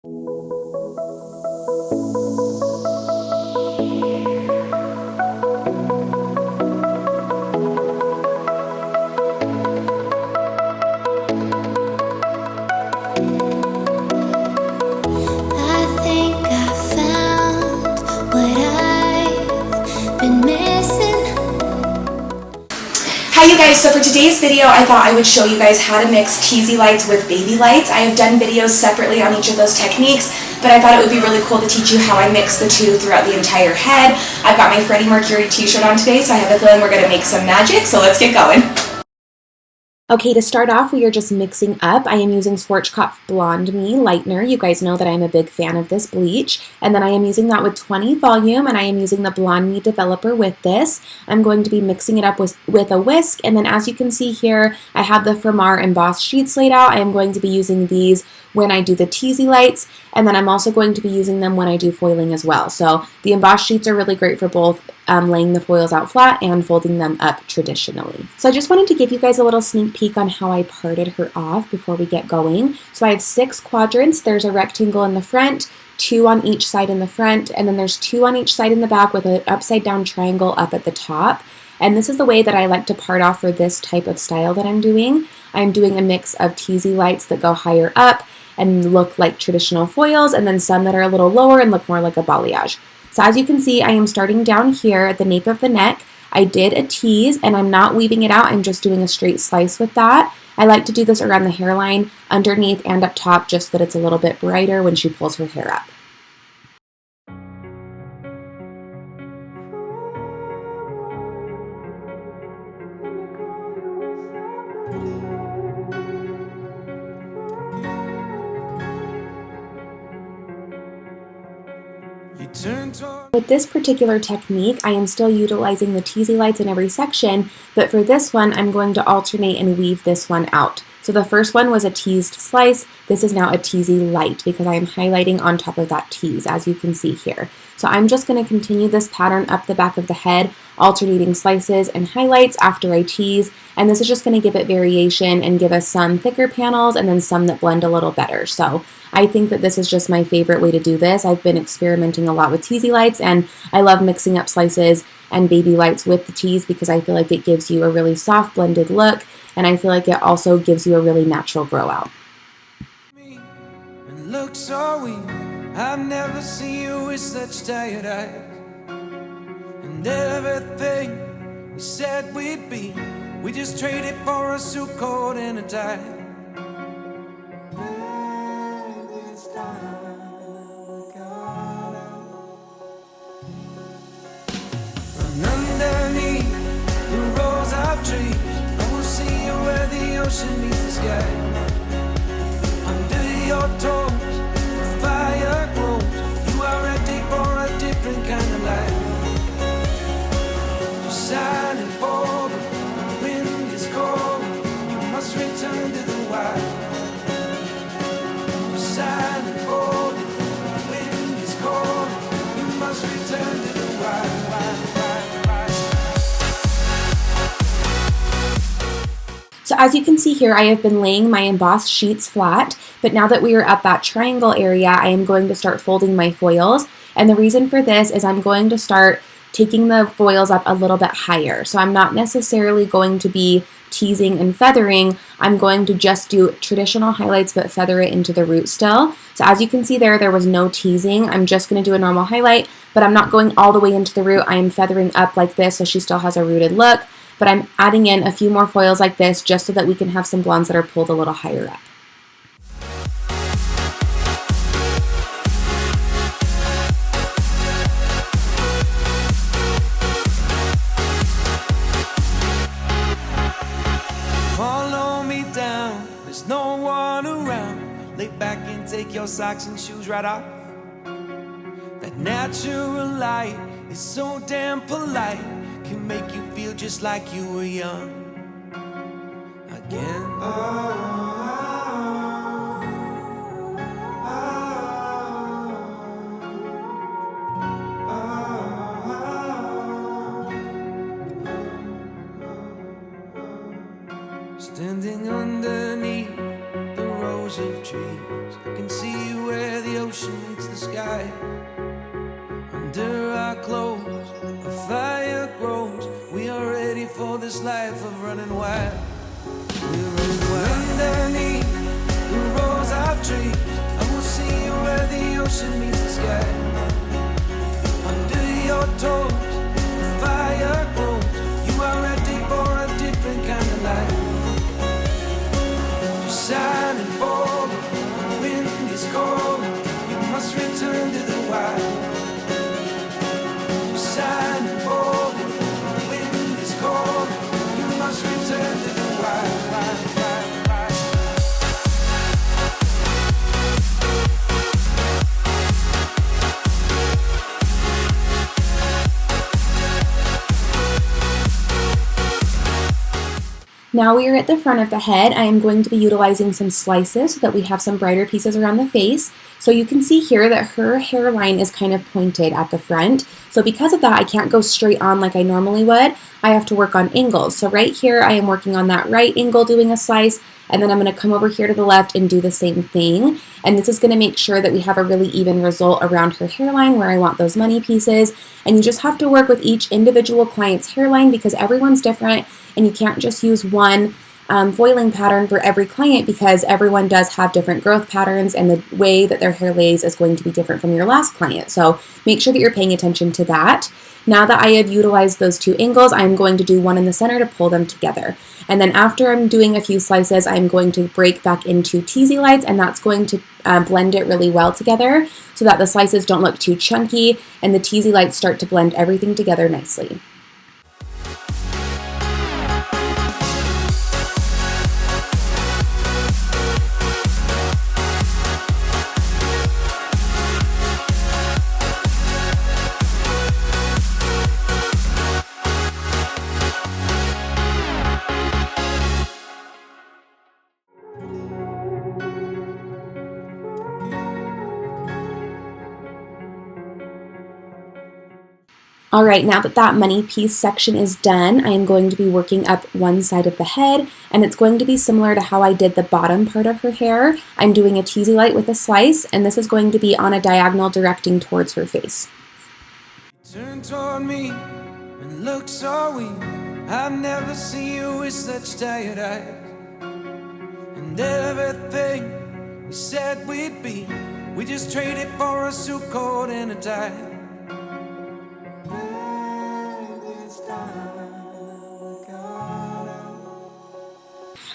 Hi you guys, so for today's video I thought I would show you guys how to mix teasy lights with baby lights. I have done videos separately on each of those techniques, but I thought it would be really cool to teach you how I mix the two throughout the entire head. I've got my Freddie Mercury t-shirt on today, so I have a feeling we're going to make some magic, so let's get going. Okay, to start off, we are just mixing up. I am using Schwarzkopf Blonde Me Lightener. You guys know that I'm a big fan of this bleach. And then I am using that with 20 volume, and I am using the Blonde Me Developer with this. I'm going to be mixing it up with a whisk, and then as you can see here, I have the Fermar embossed sheets laid out. I am going to be using these when I do the teasy lights, and then I'm also going to be using them when I do foiling as well. So the embossed sheets are really great for both laying the foils out flat and folding them up traditionally. So I just wanted to give you guys a little sneak peek on how I parted her off before we get going. So I have 6 quadrants. There's a rectangle in the front, 2 on each side in the front, and then there's 2 on each side in the back with an upside down triangle up at the top. And this is the way that I like to part off for this type of style that I'm doing. I'm doing a mix of teasy lights that go higher up and look like traditional foils, and then some that are a little lower and look more like a balayage. So as you can see, I am starting down here at the nape of the neck. I did a tease, and I'm not weaving it out, I'm just doing a straight slice with that. I like to do this around the hairline, underneath and up top, just so that it's a little bit brighter when she pulls her hair up. With this particular technique, I am still utilizing the teasy lights in every section, but for this one, I'm going to alternate and weave this one out. So the first one was a teased slice. This is now a teasy light because I am highlighting on top of that tease, as you can see here. So I'm just going to continue this pattern up the back of the head, alternating slices and highlights after I tease, and this is just going to give it variation and give us some thicker panels and then some that blend a little better. So I think that this is just my favorite way to do this. I've been experimenting a lot with teasy lights, and I love mixing up slices and baby lights with the tease because I feel like it gives you a really soft blended look, and I feel like it also gives you a really natural grow out. Look so weak, I've never seen you with such tired eyes. And everything we said we'd be, we just traded for a suit coat and a tie. And underneath the rows of trees, I will see you where the ocean meets the sky. Under your toes, the fire grows. You are ready for a different kind of life. You're shining for the wind is cold. You must return to the wild. You're shining for the wind is cold. You must return to the wild. So as you can see here, I have been laying my embossed sheets flat, but now that we are at that triangle area, I am going to start folding my foils. And the reason for this is I'm going to start taking the foils up a little bit higher. So I'm not necessarily going to be teasing and feathering. I'm going to just do traditional highlights but feather it into the root still. So as you can see there was no teasing. I'm just going to do a normal highlight, but I'm not going all the way into the root. I am feathering up like this so she still has a rooted look. But I'm adding in a few more foils like this just so that we can have some blondes that are pulled a little higher up. Follow me down, there's no one around. Lay back and take your socks and shoes right off. That natural light is so damn polite, can make you feel just like you were young again. Standing underneath the rows of trees, I can see where the ocean meets the sky. Under our clothes, a fire grows. We are ready for this life of running wild. We're running wild. Underneath the rows of trees, I will see you where the ocean meets the sky. Under your toes, the fire grows. You are ready for a different kind of life. You're shining bold, the wind is cold. You must return to the wild. You're shining bold, the wind is cold. You must return to the wild, wild, wild, wild. Now we are at the front of the head. I am going to be utilizing some slices so that we have some brighter pieces around the face. So you can see here that her hairline is kind of pointed at the front. So because of that, I can't go straight on like I normally would. I have to work on angles. So right here, I am working on that right angle doing a slice, and then I'm going to come over here to the left and do the same thing. And this is going to make sure that we have a really even result around her hairline where I want those money pieces. And you just have to work with each individual client's hairline because everyone's different, and you can't just use one foiling pattern for every client because everyone does have different growth patterns, and the way that their hair lays is going to be different from your last client. So make sure that you're paying attention to that. Now that I have utilized those two angles, I'm going to do one in the center to pull them together. And then after I'm doing a few slices, I'm going to break back into teasy lights, and that's going to blend it really well together so that the slices don't look too chunky and the teasy lights start to blend everything together nicely. All right, now that that money piece section is done, I am going to be working up one side of the head, and it's going to be similar to how I did the bottom part of her hair. I'm doing a teasy light with a slice, and this is going to be on a diagonal directing towards her face. Turn toward me and look so weak. I've never seen you with such tired eyes. And everything we said we'd be, we just traded for a suit coat and a tie.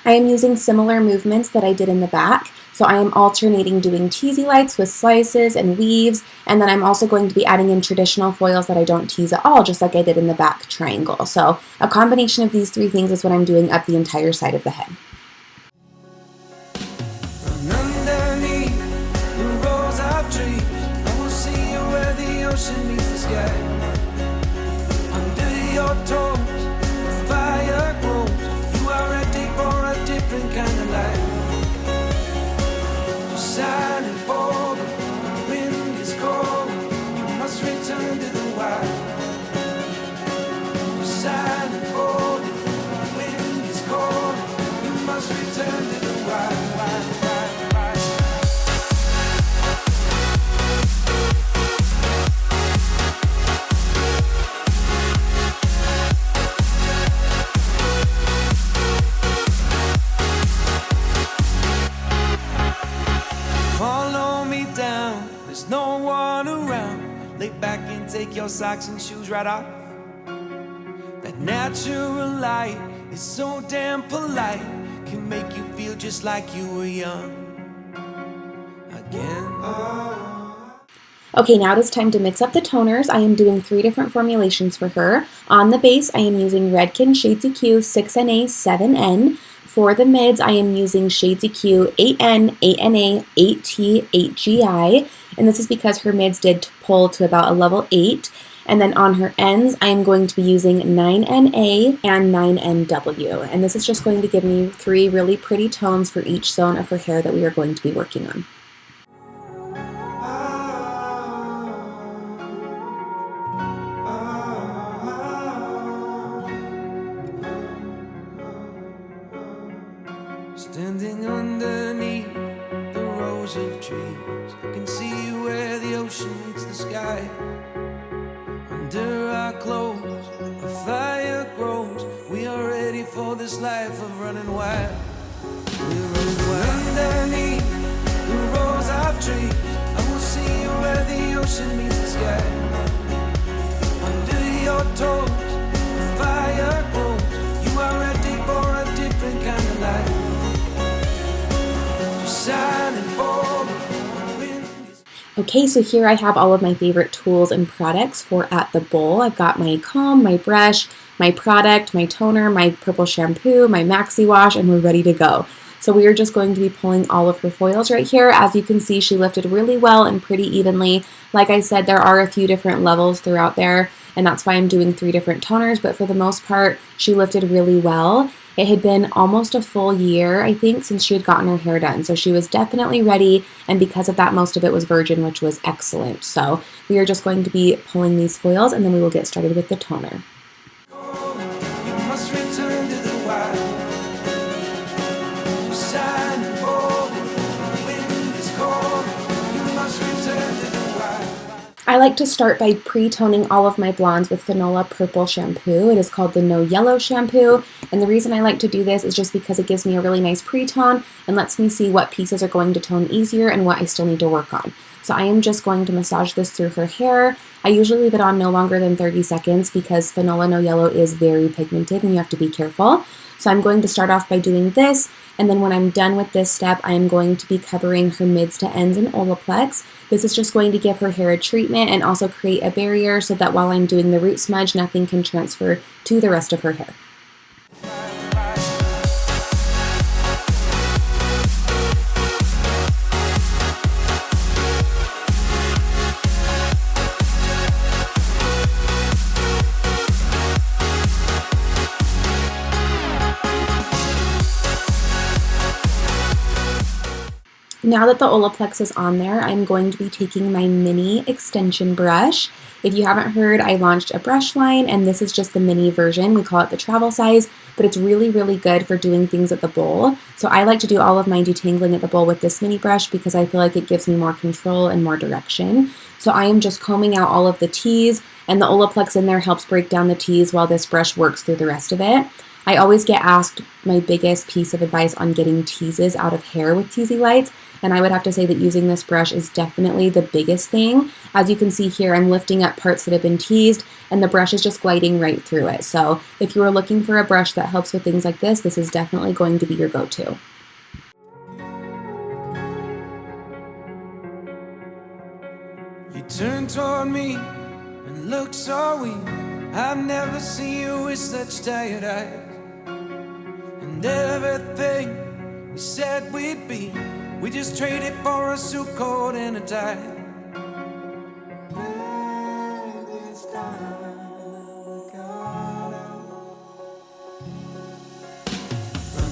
I am using similar movements that I did in the back. So I am alternating doing teasy lights with slices and weaves, and then I'm also going to be adding in traditional foils that I don't tease at all, just like I did in the back triangle. So a combination of these three things is what I'm doing up the entire side of the head. Underneath the rows of trees, I will see you where the ocean meets the sky. Under your toes, the fire grows. You are ready for a different kind of life. You're shining bold, the wind is cold. You must return to the wild. You're shining bold, the wind is cold. You must return to the wild, wild, wild, wild. Follow me down, there's no one around. Lay back and take your socks and shoes right off. That natural light is so damn polite, can make you feel just like you were young again. Okay, now it is time to mix up the toners. I am doing 3 different formulations for her. On the base, I am using Redken Shades EQ 6NA 7N. For the mids, I am using Shades EQ 8N, 8NA, 8T, 8GI, and this is because her mids did pull to about a level 8. And then on her ends, I am going to be using 9NA and 9NW, and this is just going to give me 3 really pretty tones for each zone of her hair that we are going to be working on. Standing underneath the rows of trees, I can see you ocean meets the sky. Under our clothes, a fire grows. We are ready for this life of running wild. We're running wild. Underneath the rows of trees, I will see you where the ocean meets the sky. Under your toes, the fire grows. You are ready for a different kind of life. Just shining forward. Okay, so here I have all of my favorite tools and products for at the bowl. I've got my comb, my brush, my product, my toner, my purple shampoo, my maxi wash, and we're ready to go. So we are just going to be pulling all of her foils right here. As you can see, she lifted really well and pretty evenly. Like I said, there are a few different levels throughout there, and that's why I'm doing 3 different toners, but for the most part, she lifted really well. It had been almost a full year, I think, since she had gotten her hair done. So she was definitely ready, and because of that, most of it was virgin, which was excellent. So we are just going to be pulling these foils, and then we will get started with the toner. You must return to the wild. Just shining forward. The wind is cold. You must return to the wild. I like to start by pre-toning all of my blondes with Fanola Purple shampoo. It is called the No Yellow shampoo, and the reason I like to do this is just because it gives me a really nice pre-tone and lets me see what pieces are going to tone easier and what I still need to work on. So I am just going to massage this through her hair. I usually leave it on no longer than 30 seconds because Fanola No Yellow is very pigmented and you have to be careful. So I'm going to start off by doing this, and then when I'm done with this step, I am going to be covering her mids to ends in Olaplex. This is just going to give her hair a treatment and also create a barrier so that while I'm doing the root smudge, nothing can transfer to the rest of her hair. Now that the Olaplex is on there, I'm going to be taking my mini extension brush. If you haven't heard, I launched a brush line, and this is just the mini version. We call it the travel size, but it's really, really good for doing things at the bowl. So I like to do all of my detangling at the bowl with this mini brush because I feel like it gives me more control and more direction. So I am just combing out all of the teas, and the Olaplex in there helps break down the teas while this brush works through the rest of it. I always get asked my biggest piece of advice on getting teases out of hair with teasy lights, and I would have to say that using this brush is definitely the biggest thing. As you can see here, I'm lifting up parts that have been teased, and the brush is just gliding right through it. So if you are looking for a brush that helps with things like this is definitely going to be your go-to. You turn toward me and look so weak. I've never seen you with such tired eyes. And everything we said we'd be, we just traded for a suit coat and a tie.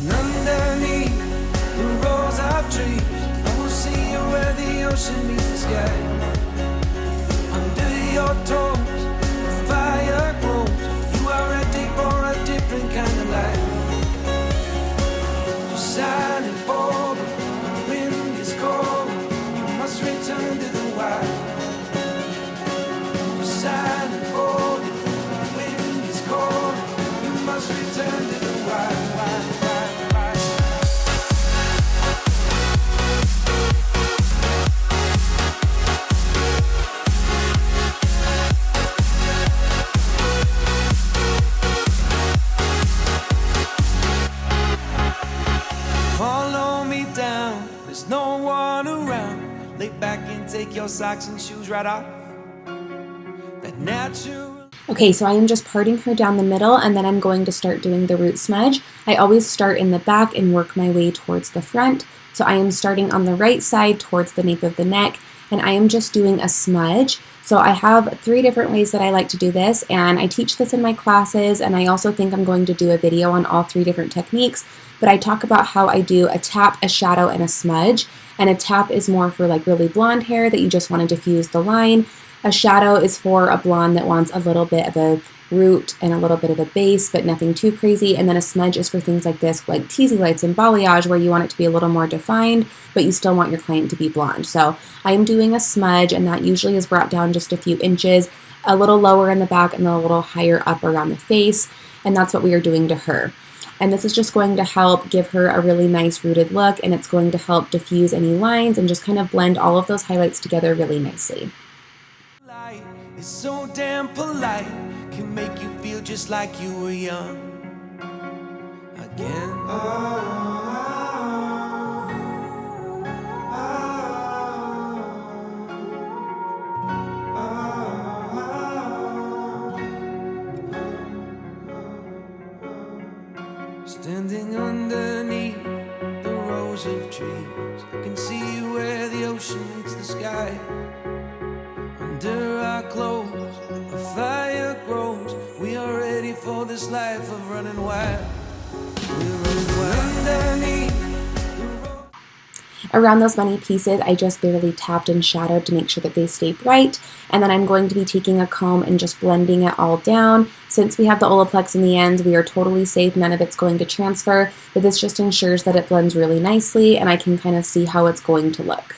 Run underneath the rows of trees, I will see you where the ocean meets the sky. Under your toes, the fire grows. You are ready for a different kind of life. Just shining forward. The wind is cold. You must return to the wild. Just shining forward. The wind is cold. You must return to the wild. Follow me down, there's no one around. Lay back and take your socks and shoes right off. That natural. Okay, so I am just parting her down the middle, and then I'm going to start doing the root smudge. I always start in the back and work my way towards the front. So I am starting on the right side towards the nape of the neck, and I am just doing a smudge. So I have 3 different ways that I like to do this, and I teach this in my classes, and I also think I'm going to do a video on all 3 different techniques, but I talk about how I do a tap, a shadow, and a smudge. And a tap is more for like really blonde hair that you just want to diffuse the line. A shadow is for a blonde that wants a little bit of a root and a little bit of a base, but nothing too crazy. And then a smudge is for things like this, like teasy lights and balayage, where you want it to be a little more defined, but you still want your client to be blonde. So I am doing a smudge, and that usually is brought down just a few inches, a little lower in the back and then a little higher up around the face. And that's what we are doing to her. And this is just going to help give her a really nice rooted look, and it's going to help diffuse any lines and just kind of blend all of those highlights together really nicely. Light is so damn polite, can make you feel just like you were young again. Standing underneath the rows of trees, I can see where the ocean meets the sky. Under our clothes, a fire grows. We are ready for this life of running wild. We're running wild underneath. Around those money pieces, I just barely tapped and shadowed to make sure that they stay bright. And then I'm going to be taking a comb and just blending it all down. Since we have the Olaplex in the ends, we are totally safe. None of it's going to transfer, but this just ensures that it blends really nicely and I can kind of see how it's going to look.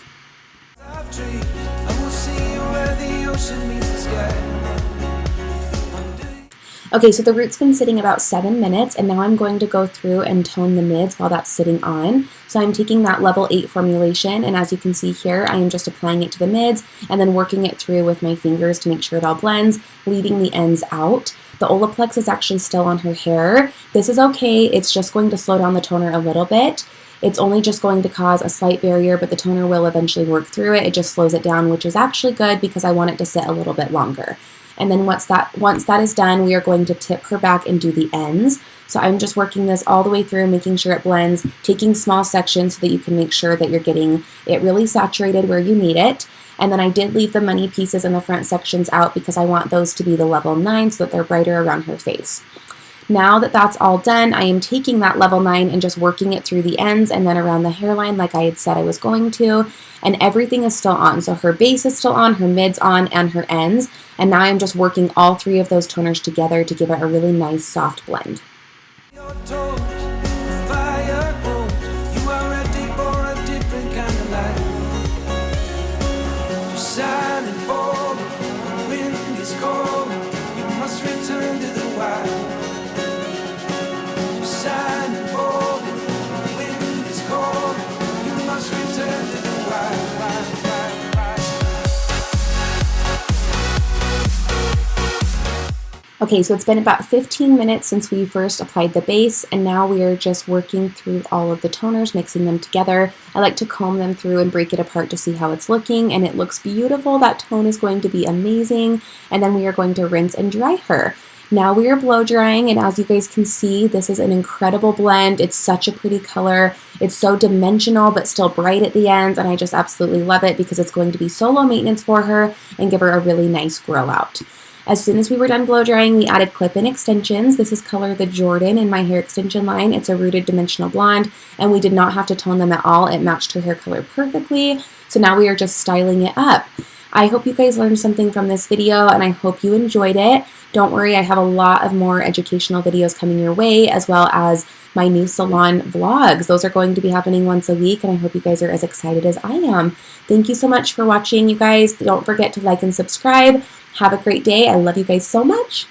Okay, so the root's been sitting about 7 minutes, and now I'm going to go through and tone the mids while that's sitting on. So I'm taking that level 8 formulation, and as you can see here, I am just applying it to the mids and then working it through with my fingers to make sure it all blends, leaving the ends out. The Olaplex is actually still on her hair. This is okay, it's just going to slow down the toner a little bit. It's only just going to cause a slight barrier, but the toner will eventually work through it. It just slows it down, which is actually good because I want it to sit a little bit longer. And then once that is done, we are going to tip her back and do the ends. So I'm just working this all the way through, making sure it blends, taking small sections so that you can make sure that you're getting it really saturated where you need it. And then I did leave the money pieces in the front sections out because I want those to be the level 9 so that they're brighter around her face. Now that that's all done, I am taking that level 9 and just working it through the ends and then around the hairline like I had said I was going to. And everything is still on. So her base is still on, her mid's on, and her ends. And now I'm just working all 3 of those toners together to give it a really nice soft blend. Okay, so it's been about 15 minutes since we first applied the base, and now we are just working through all of the toners, mixing them together. I like to comb them through and break it apart to see how it's looking, and it looks beautiful. That tone is going to be amazing, and then we are going to rinse and dry her. Now we are blow drying, and as you guys can see, this is an incredible blend. It's such a pretty color. It's so dimensional, but still bright at the ends, and I just absolutely love it because it's going to be so low maintenance for her and give her a really nice grow out. As soon as we were done blow drying, we added clip-in extensions. This is color the Jordan in my hair extension line. It's a rooted dimensional blonde, and we did not have to tone them at all. It matched her hair color perfectly. So now we are just styling it up. I hope you guys learned something from this video, and I hope you enjoyed it. Don't worry, I have a lot of more educational videos coming your way, as well as my new salon vlogs. Those are going to be happening once a week, and I hope you guys are as excited as I am. Thank you so much for watching, you guys. Don't forget to like and subscribe. Have a great day. I love you guys so much.